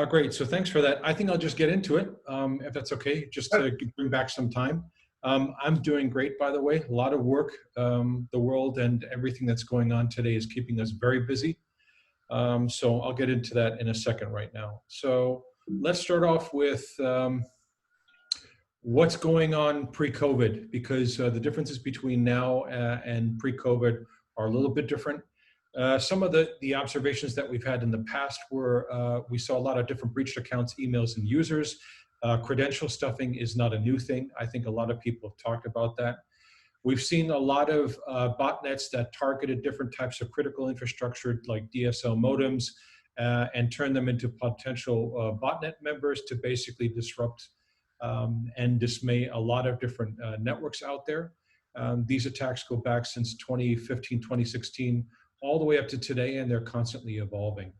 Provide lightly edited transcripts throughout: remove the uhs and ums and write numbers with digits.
Great. So thanks for that. I think I'll just get into it, if that's okay, just to bring back some time. I'm doing great, by the way. A lot of work. The world and everything that's going on today is keeping us very busy. So I'll get into that in a second right now. So let's start off with what's going on pre-COVID, because the differences between now and pre-COVID are a little bit different. Some of the observations that we've had in the past were we saw a lot of different breached accounts, emails, and users. Credential stuffing is not a new thing. I think a lot of people have talked about that. We've seen a lot of botnets that targeted different types of critical infrastructure like DSL modems and turned them into potential botnet members to basically disrupt and dismay a lot of different networks out there. These attacks go back since 2015, 2016, all the way up to today, and they're constantly evolving.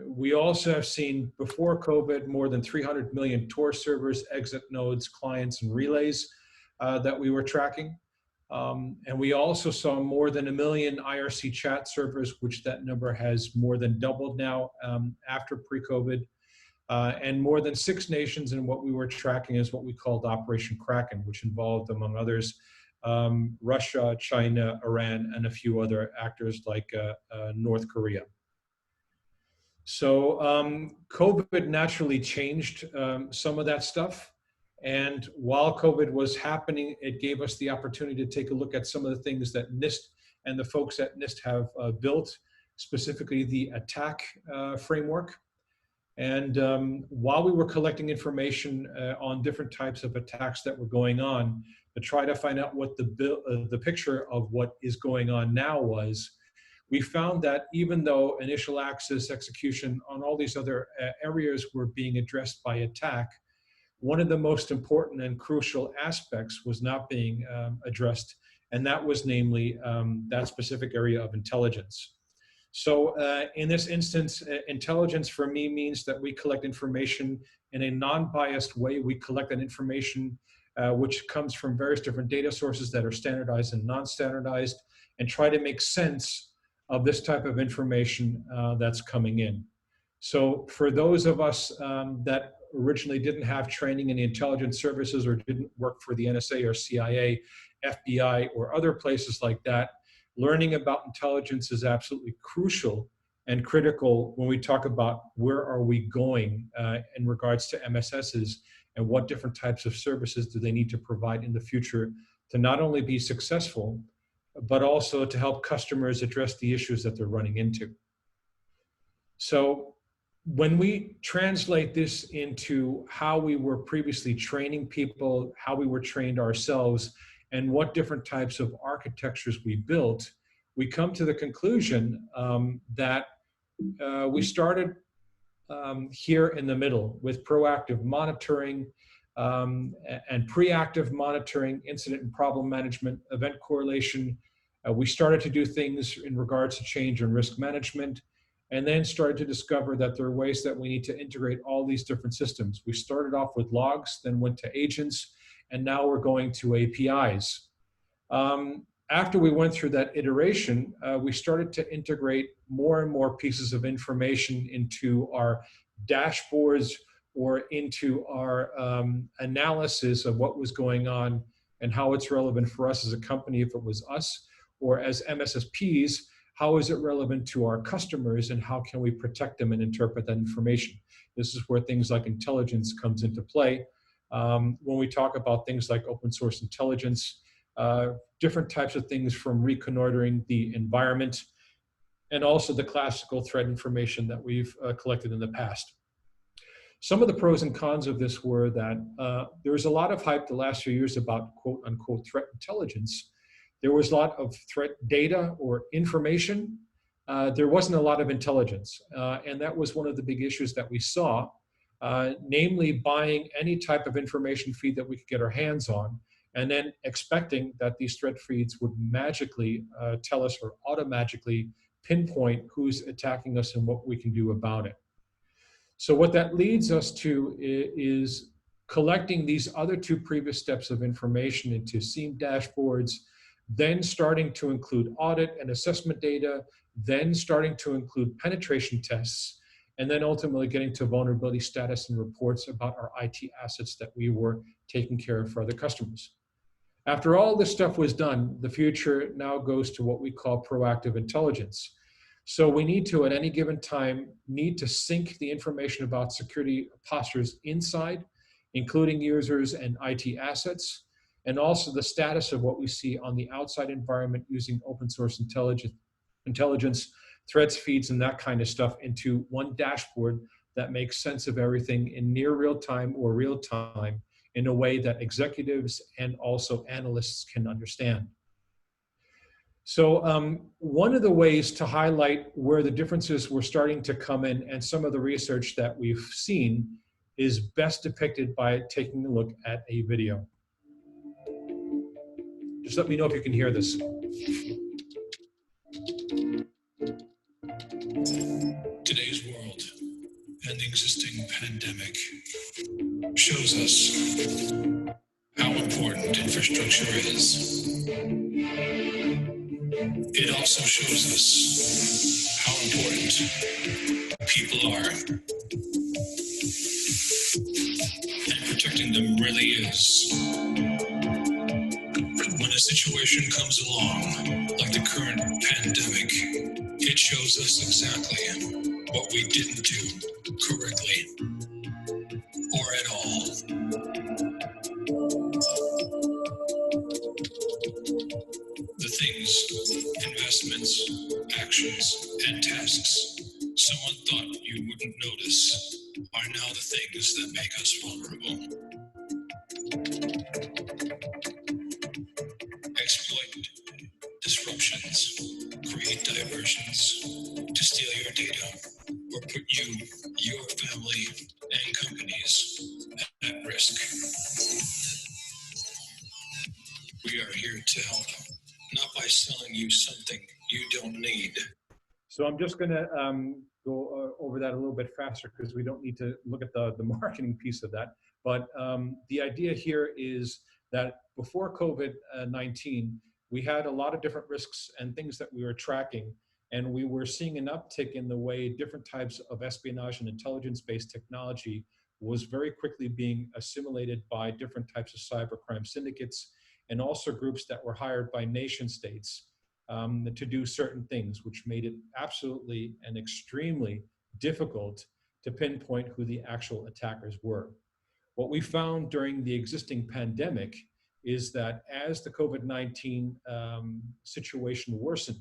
We also have seen before COVID more than 300 million Tor servers, exit nodes, clients, and relays that we were tracking. And we also saw more than 1 million IRC chat servers, which that number has more than doubled now after pre-COVID. And more than 6 nations in what we were tracking is what we called Operation Kraken, which involved, among others, Russia, China, Iran, and a few other actors like North Korea. So COVID naturally changed some of that stuff. And while COVID was happening, it gave us the opportunity to take a look at some of the things that NIST and the folks at NIST have built, specifically the attack framework. And while we were collecting information on different types of attacks that were going on, to try to find out what the picture of what is going on now was, we found that even though initial access, execution on all these other areas were being addressed by attack, one of the most important and crucial aspects was not being addressed, and that was namely that specific area of intelligence. So in this instance, intelligence for me means that we collect information in a non-biased way. We collect that information which comes from various different data sources that are standardized and non-standardized, and try to make sense of this type of information that's coming in. So for those of us that originally didn't have training in the intelligence services or didn't work for the NSA or CIA, FBI, or other places like that, learning about intelligence is absolutely crucial and critical when we talk about where are we going in regards to MSSs and what different types of services do they need to provide in the future to not only be successful, but also to help customers address the issues that they're running into. So when we translate this into how we were previously training people, how we were trained ourselves, and what different types of architectures we built, we come to the conclusion that we started here in the middle with proactive monitoring and pre-active monitoring, incident and problem management, event correlation. We started to do things in regards to change and risk management, and then started to discover that there are ways that we need to integrate all these different systems. We started off with logs, then went to agents, and now we're going to APIs. After we went through that iteration, we started to integrate more and more pieces of information into our dashboards or into our analysis of what was going on and how it's relevant for us as a company, if it was us, or as MSSPs, how is it relevant to our customers and how can we protect them and interpret that information? This is where things like intelligence comes into play. When we talk about things like open source intelligence, different types of things from reconnoitering the environment, and also the classical threat information that we've collected in the past. Some of the pros and cons of this were that there was a lot of hype the last few years about quote unquote threat intelligence. There was a lot of threat data or information. There wasn't a lot of intelligence. And that was one of the big issues that we saw, namely buying any type of information feed that we could get our hands on, and then expecting that these threat feeds would magically tell us or automagically pinpoint who's attacking us and what we can do about it. So what that leads us to is collecting these other two previous steps of information into SIEM dashboards, then starting to include audit and assessment data, then starting to include penetration tests, and then ultimately getting to vulnerability status and reports about our IT assets that we were taking care of for other customers. After all this stuff was done, the future now goes to what we call proactive intelligence. So we need to, at any given time, sync the information about security postures inside, including users and IT assets, and also the status of what we see on the outside environment using open source intelligence, threats, feeds, and that kind of stuff into one dashboard that makes sense of everything in near real time or real time in a way that executives and also analysts can understand. So one of the ways to highlight where the differences were starting to come in and some of the research that we've seen is best depicted by taking a look at a video. Just let me know if you can hear this. Today's world and the existing pandemic shows us how important infrastructure is. It also shows us how important people are. And protecting them really is. When a situation comes along, like the current pandemic, it shows us exactly what we didn't do correctly or at all. The things, investments, actions, and tasks someone thought you wouldn't notice are now the things that make us vulnerable. Exploit disruptions, create diversions to steal your data or put you, your family, and companies at risk. We are here to help, not by selling you something you don't need. So I'm just going to go over that a little bit faster because we don't need to look at the marketing piece of that. But the idea here is that before COVID-19, we had a lot of different risks and things that we were tracking, and we were seeing an uptick in the way different types of espionage and intelligence-based technology was very quickly being assimilated by different types of cybercrime syndicates and also groups that were hired by nation states to do certain things, which made it absolutely and extremely difficult to pinpoint who the actual attackers were. What we found during the existing pandemic is that as the COVID-19 situation worsened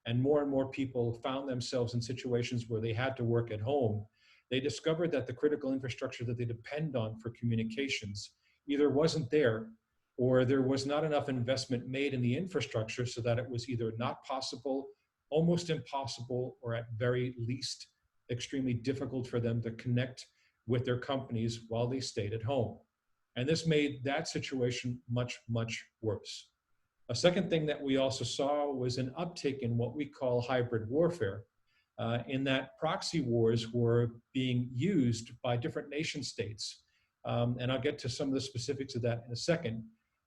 and more people found themselves in situations where they had to work at home, they discovered that the critical infrastructure that they depend on for communications either wasn't there or there was not enough investment made in the infrastructure so that it was either not possible, almost impossible, or at very least extremely difficult for them to connect with their companies while they stayed at home. And this made that situation much, much worse. A second thing that we also saw was an uptick in what we call hybrid warfare, in that proxy wars were being used by different nation states, and I'll get to some of the specifics of that in a second,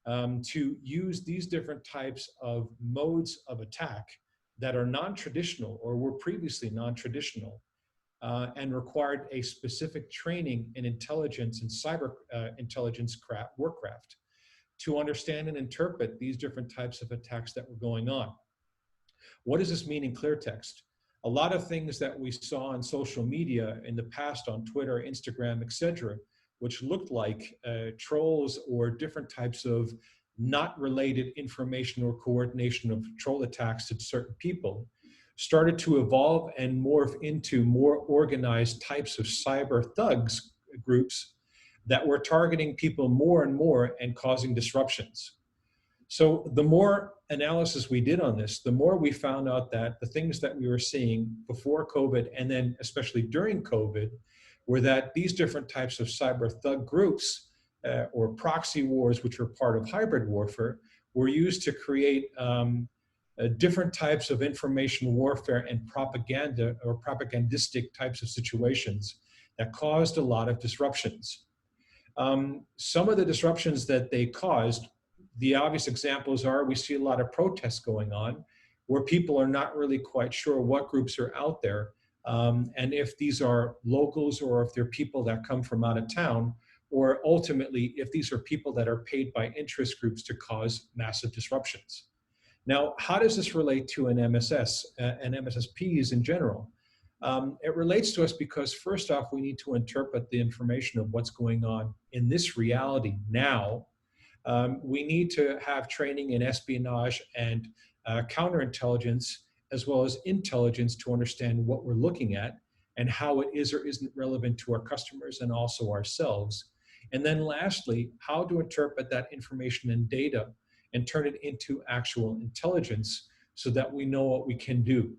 to use these different types of modes of attack that are non-traditional or were previously non-traditional and required a specific training in intelligence and cyber intelligence warcraft to understand and interpret these different types of attacks that were going on. What does this mean in clear text? A lot of things that we saw on social media in the past on Twitter, Instagram, etc., which looked like trolls or different types of not related information or coordination of troll attacks to certain people, started to evolve and morph into more organized types of cyber thugs groups that were targeting people more and more and causing disruptions. So the more analysis we did on this, the more we found out that the things that we were seeing before COVID and then especially during COVID were that these different types of cyber thug groups or proxy wars, which are part of hybrid warfare, were used to create different types of information warfare and propaganda or propagandistic types of situations that caused a lot of disruptions. Some of the disruptions that they caused, the obvious examples are we see a lot of protests going on where people are not really quite sure what groups are out there and if these are locals or if they're people that come from out of town, or ultimately if these are people that are paid by interest groups to cause massive disruptions. Now, how does this relate to an MSS and MSSPs in general? It relates to us because first off, we need to interpret the information of what's going on in this reality now. We need to have training in espionage and counterintelligence, as well as intelligence, to understand what we're looking at and how it is or isn't relevant to our customers and also ourselves. And then lastly, how to interpret that information and data and turn it into actual intelligence so that we know what we can do.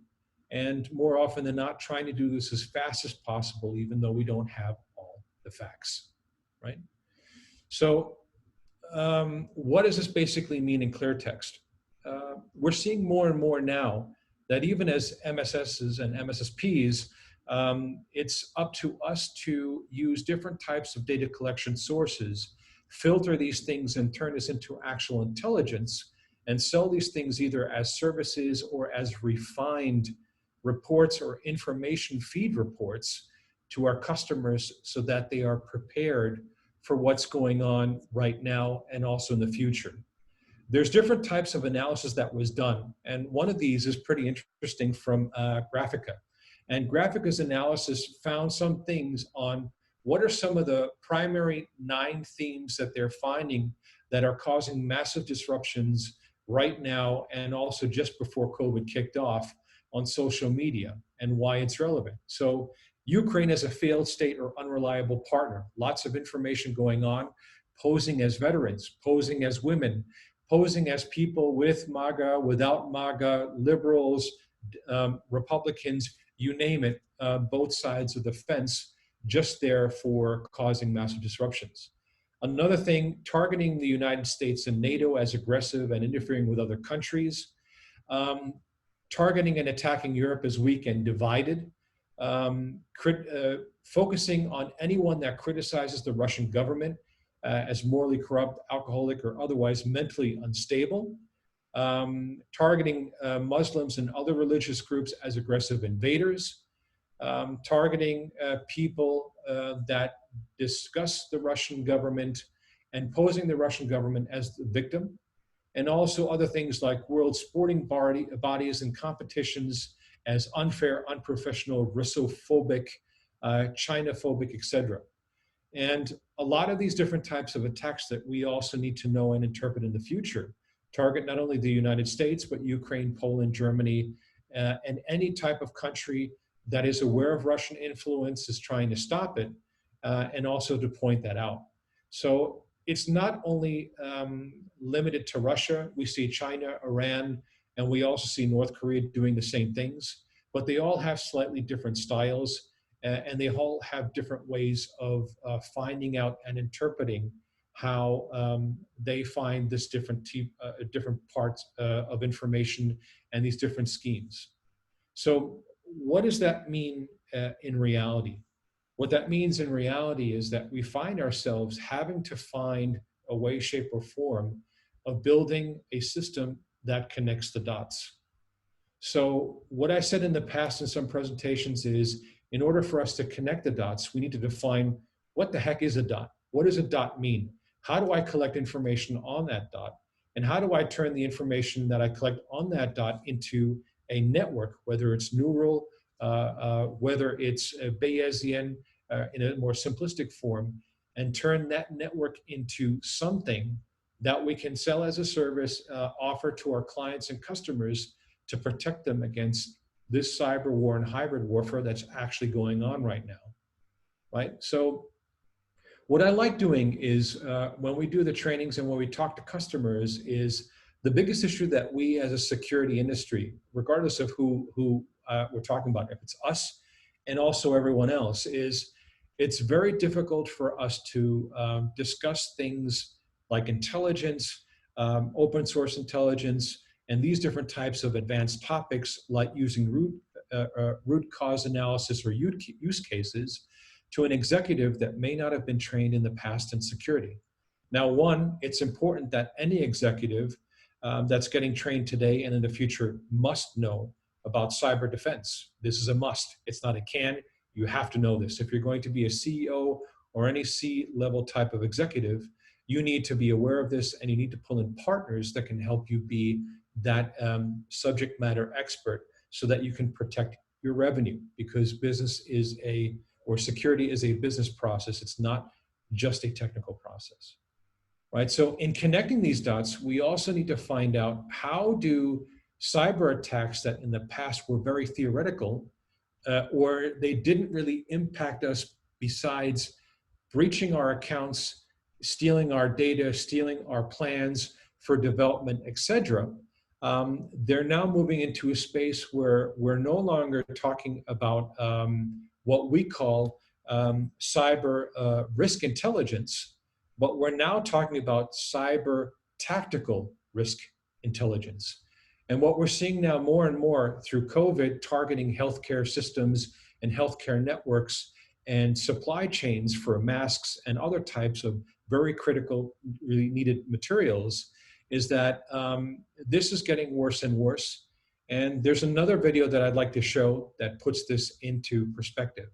And more often than not, trying to do this as fast as possible, even though we don't have all the facts, right? So what does this basically mean in clear text? We're seeing more and more now that even as MSSs and MSSPs, it's up to us to use different types of data collection sources, filter these things and turn this into actual intelligence, and sell these things either as services or as refined reports or information feed reports to our customers so that they are prepared for what's going on right now and also in the future. There's different types of analysis that was done, and one of these is pretty interesting from Graphica. And Graphica's analysis found some things on what are some of the primary 9 themes that they're finding that are causing massive disruptions right now and also just before COVID kicked off on social media and why it's relevant. So Ukraine as a failed state or unreliable partner, lots of information going on, posing as veterans, posing as women, posing as people with MAGA, without MAGA, liberals, Republicans, you name it, both sides of the fence, just there for causing massive disruptions. Another thing, targeting the United States and NATO as aggressive and interfering with other countries, targeting and attacking Europe as weak and divided, focusing on anyone that criticizes the Russian government as morally corrupt, alcoholic, or otherwise mentally unstable, targeting Muslims and other religious groups as aggressive invaders, targeting people that discuss the Russian government and posing the Russian government as the victim, and also other things like world sporting bodies and competitions as unfair, unprofessional, Russophobic, China-phobic, etc. And a lot of these different types of attacks that we also need to know and interpret in the future target not only the United States, but Ukraine, Poland, Germany, and any type of country that is aware of Russian influence, is trying to stop it, and also to point that out. So it's not only limited to Russia. We see China, Iran, and we also see North Korea doing the same things, but they all have slightly different styles, and they all have different ways of finding out and interpreting how they find this different parts of information and these different schemes. So what does that mean in reality? What that means in reality is that we find ourselves having to find a way, shape, or form of building a system that connects the dots. So what I said in the past in some presentations is, in order for us to connect the dots, we need to define what the heck is a dot? What does a dot mean? How do I collect information on that dot? And how do I turn the information that I collect on that dot into a network, whether it's neural, whether it's Bayesian in a more simplistic form, and turn that network into something that we can sell as a service, offer to our clients and customers to protect them against this cyber war and hybrid warfare that's actually going on right now, right? So what I like doing is when we do the trainings and when we talk to customers is the biggest issue that we as a security industry, regardless of who we're talking about, if it's us and also everyone else, is it's very difficult for us to discuss things like intelligence, open source intelligence, and these different types of advanced topics like using root cause analysis or use cases to an executive that may not have been trained in the past in security. Now, one, it's important that any executive that's getting trained today and in the future must know about cyber defense. This is a must. It's not a can. You have to know this. If you're going to be a CEO or any C-level type of executive, you need to be aware of this, and you need to pull in partners that can help you be that subject matter expert so that you can protect your revenue, because business is or security is a business process. It's not just a technical process, right? So in connecting these dots, we also need to find out, how do cyber attacks that in the past were very theoretical, or they didn't really impact us besides breaching our accounts, stealing our data, stealing our plans for development, etc. They're now moving into a space where we're no longer talking about what we call cyber risk intelligence, but we're now talking about cyber tactical risk intelligence. And what we're seeing now more and more through COVID, targeting healthcare systems and healthcare networks and supply chains for masks and other types of very critical, really needed materials, is that this is getting worse and worse. And there's another video that I'd like to show that puts this into perspective.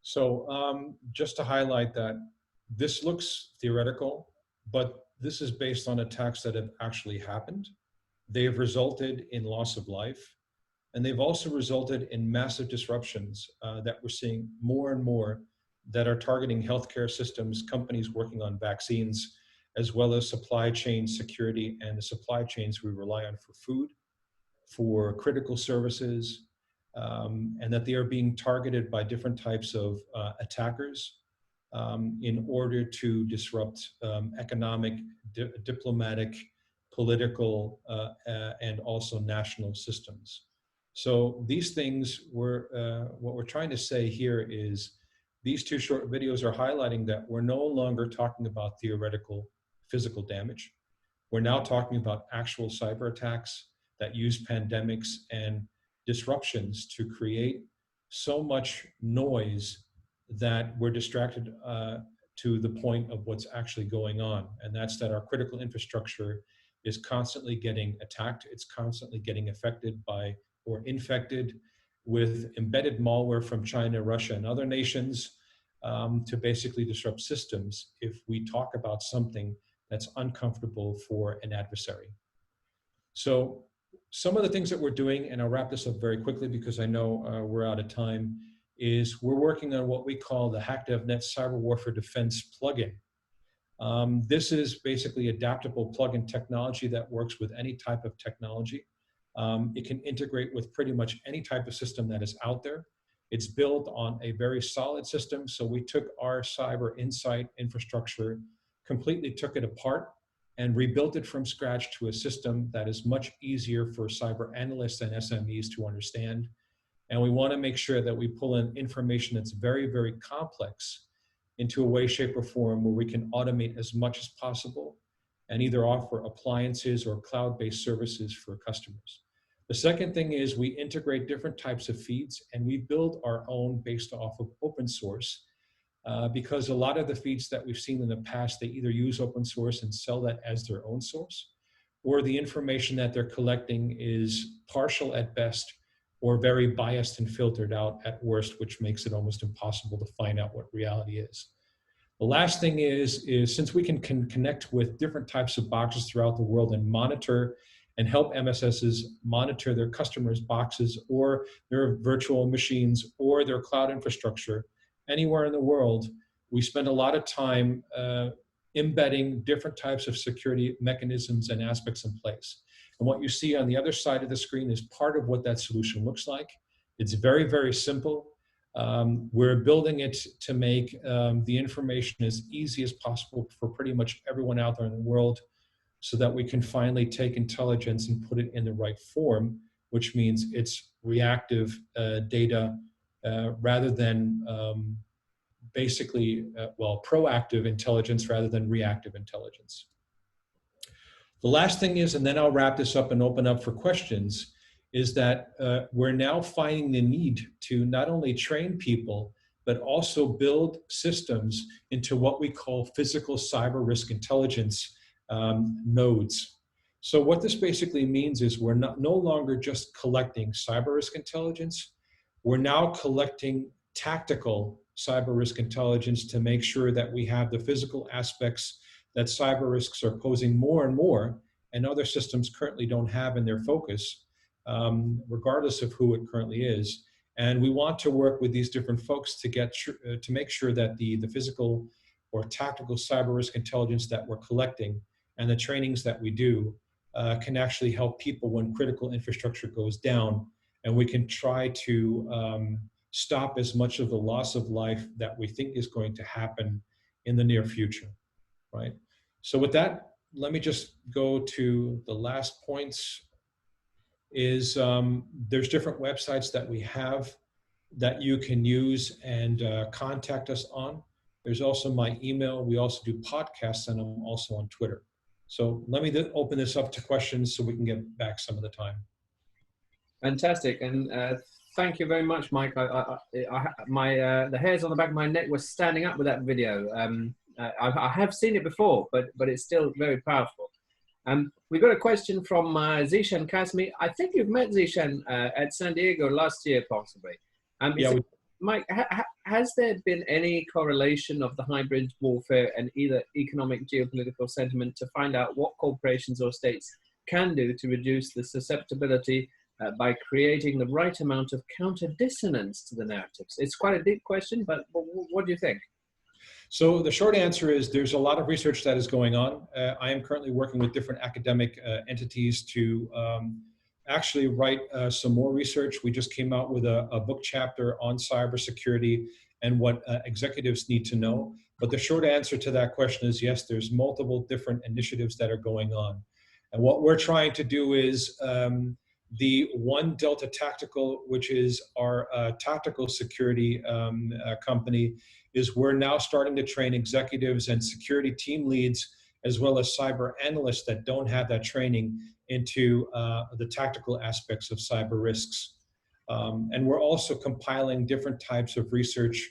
So just to highlight that, this looks theoretical, but this is based on attacks that have actually happened. They've resulted in loss of life, and they've also resulted in massive disruptions that we're seeing more and more that are targeting healthcare systems, companies working on vaccines, as well as supply chain security and the supply chains we rely on for food, for critical services, and that they are being targeted by different types of attackers in order to disrupt economic, diplomatic, political, and also national systems. So these things, what we're trying to say here is, these two short videos are highlighting that we're no longer talking about theoretical physical damage. We're now talking about actual cyber attacks that use pandemics and disruptions to create so much noise that we're distracted to the point of what's actually going on. And that's that our critical infrastructure is constantly getting attacked. It's constantly getting affected by or infected with embedded malware from China, Russia, and other nations to basically disrupt systems if we talk about something that's uncomfortable for an adversary. So some of the things that we're doing, and I'll wrap this up very quickly because I know we're out of time, is we're working on what we call the Hakdefnet Cyber Warfare Defense plugin. This is basically adaptable plugin technology that works with any type of technology. It can integrate with pretty much any type of system that is out there. It's built on a very solid system. So we took our cyber NSight infrastructure, completely took it apart and rebuilt it from scratch to a system that is much easier for cyber analysts and SMEs to understand. And we want to make sure that we pull in information that's very, very complex into a way, shape, or form where we can automate as much as possible and either offer appliances or cloud-based services for customers. The second thing is we integrate different types of feeds, and we build our own based off of open source because a lot of the feeds that we've seen in the past, they either use open source and sell that as their own source, or the information that they're collecting is partial at best or very biased and filtered out at worst, which makes it almost impossible to find out what reality is. The last thing is since we can connect with different types of boxes throughout the world and monitor and help MSSs monitor their customers' boxes or their virtual machines or their cloud infrastructure anywhere in the world, we spend a lot of time embedding different types of security mechanisms and aspects in place. And what you see on the other side of the screen is part of what that solution looks like. It's very, very simple. We're building it to make the information as easy as possible for pretty much everyone out there in the world so that we can finally take intelligence and put it in the right form, which means it's reactive data rather than proactive intelligence rather than reactive intelligence. The last thing is, and then I'll wrap this up and open up for questions, is that we're now finding the need to not only train people, but also build systems into what we call physical cyber risk intelligence nodes. So what this basically means is we're no longer just collecting cyber risk intelligence, we're now collecting tactical cyber risk intelligence to make sure that we have the physical aspects that cyber risks are posing more and more, and other systems currently don't have in their focus, regardless of who it currently is. And we want to work with these different folks to get to make sure that the physical or tactical cyber risk intelligence that we're collecting and the trainings that we do can actually help people when critical infrastructure goes down, and we can try to stop as much of the loss of life that we think is going to happen in the near future, right? So with that, let me just go to the last points. Is there's different websites that we have that you can use and contact us on. There's also my email. We also do podcasts, and I'm also on Twitter. So let me open this up to questions so we can get back some of the time. Fantastic, and thank you very much, Mike. The hairs on the back of my neck were standing up with that video. I have seen it before, but it's still very powerful. We've got a question from Zishan Kasmi. I think you've met Zishan at San Diego last year, possibly. Yeah. Mike, has there been any correlation of the hybrid warfare and either economic geopolitical sentiment to find out what corporations or states can do to reduce the susceptibility by creating the right amount of counter dissonance to the narratives? It's quite a deep question, but what do you think? So the short answer is there's a lot of research that is going on. I am currently working with different academic entities to actually write some more research. We just came out with a book chapter on cybersecurity and what executives need to know. But the short answer to that question is yes, there's multiple different initiatives that are going on. And what we're trying to do is the One Delta Tactical, which is our tactical security company, is we're now starting to train executives and security team leads, as well as cyber analysts that don't have that training into the tactical aspects of cyber risks. And we're also compiling different types of research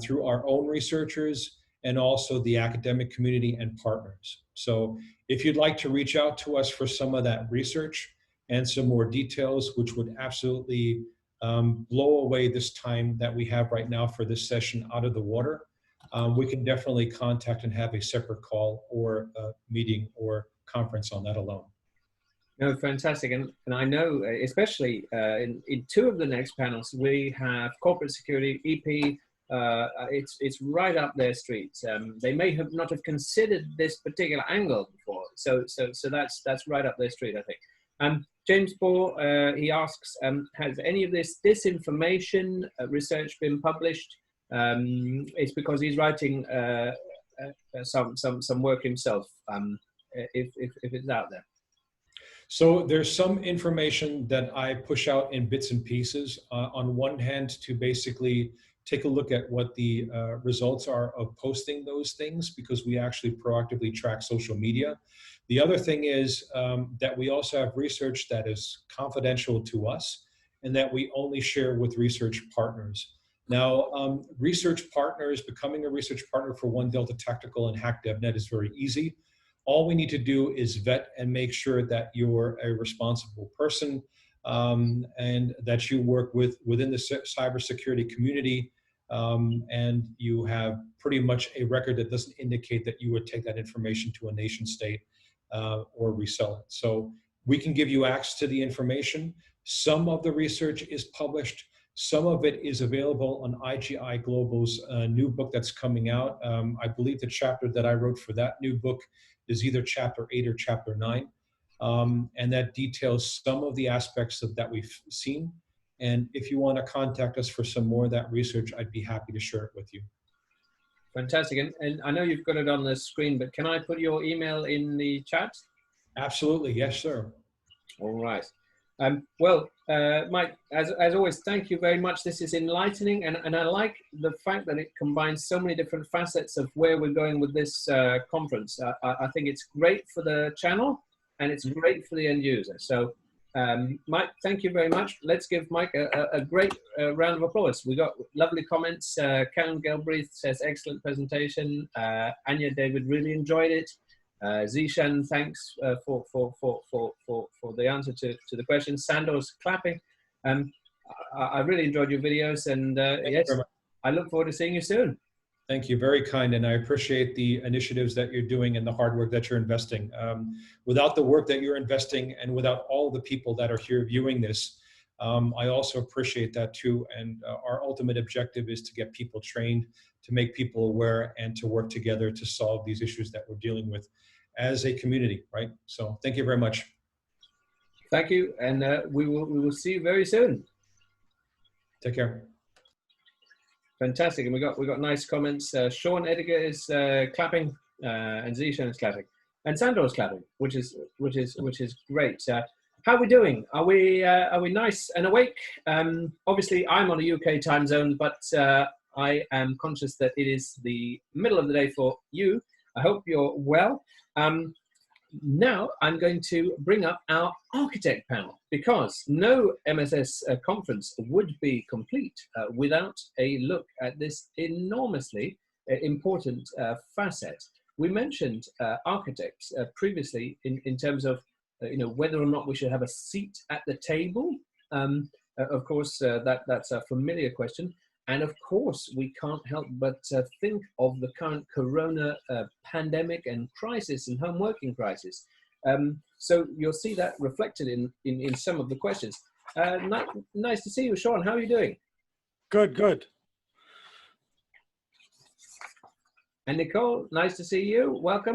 through our own researchers and also the academic community and partners. So if you'd like to reach out to us for some of that research and some more details, which would absolutely blow away this time that we have right now for this session out of the water, we can definitely contact and have a separate call or a meeting or conference on that alone. No, fantastic. And I know, especially in two of the next panels, we have corporate security, EP. It's right up their street. They may have not have considered this particular angle before. So that's right up their street, I think. James Bohr, he asks, has any of this disinformation research been published? It's because he's writing some work himself, if it's out there. So there's some information that I push out in bits and pieces. On one hand, to basically take a look at what the results are of posting those things, because we actually proactively track social media. The other thing is that we also have research that is confidential to us and that we only share with research partners. Now, research partners, becoming a research partner for One Delta Tactical and Hakdefnet is very easy. All we need to do is vet and make sure that you're a responsible person and that you work within the cybersecurity community, and you have pretty much a record that doesn't indicate that you would take that information to a nation state or resell it. So we can give you access to the information. Some of the research is published. Some of it is available on IGI Global's new book that's coming out. I believe the chapter that I wrote for that new book is either chapter 8 or chapter 9. And that details some of the aspects that we've seen. And if you want to contact us for some more of that research, I'd be happy to share it with you. Fantastic. And I know you've got it on the screen, but can I put your email in the chat? Absolutely. Yes, sir. All right. Well, Mike, as always, thank you very much. This is enlightening, and I like the fact that it combines so many different facets of where we're going with this conference. I think it's great for the channel, and it's great for the end user. So, Mike, thank you very much. Let's give Mike a great round of applause. We got lovely comments. Karen Gelbreth says, excellent presentation. Anya David really enjoyed it. Zishan, thanks for the answer to the question. Sandor's clapping. I really enjoyed your videos, and yes, I look forward to seeing you soon. Thank you, very kind, and I appreciate the initiatives that you're doing and the hard work that you're investing. Without the work that you're investing and without all the people that are here viewing this, I also appreciate that too, and our ultimate objective is to get people trained, to make people aware, and to work together to solve these issues that we're dealing with as a community, right? So thank you very much. Thank you, and we will see you very soon. Take care. Fantastic, and we got nice comments. Sean Edgar is clapping, and Zishan is clapping, and Sandor is clapping, which is great. How are we doing? Are we nice and awake? Obviously, I'm on a UK time zone, but I am conscious that it is the middle of the day for you. I hope you're well. Now I'm going to bring up our architect panel, because no MSS conference would be complete without a look at this enormously important facet. We mentioned architects previously in terms of whether or not we should have a seat at the table. Of course, that's a familiar question. And of course, we can't help but think of the current corona pandemic and crisis and home working crisis. So you'll see that reflected in some of the questions. Nice to see you, Sean. How are you doing? Good, good. And Nicole, nice to see you. Welcome.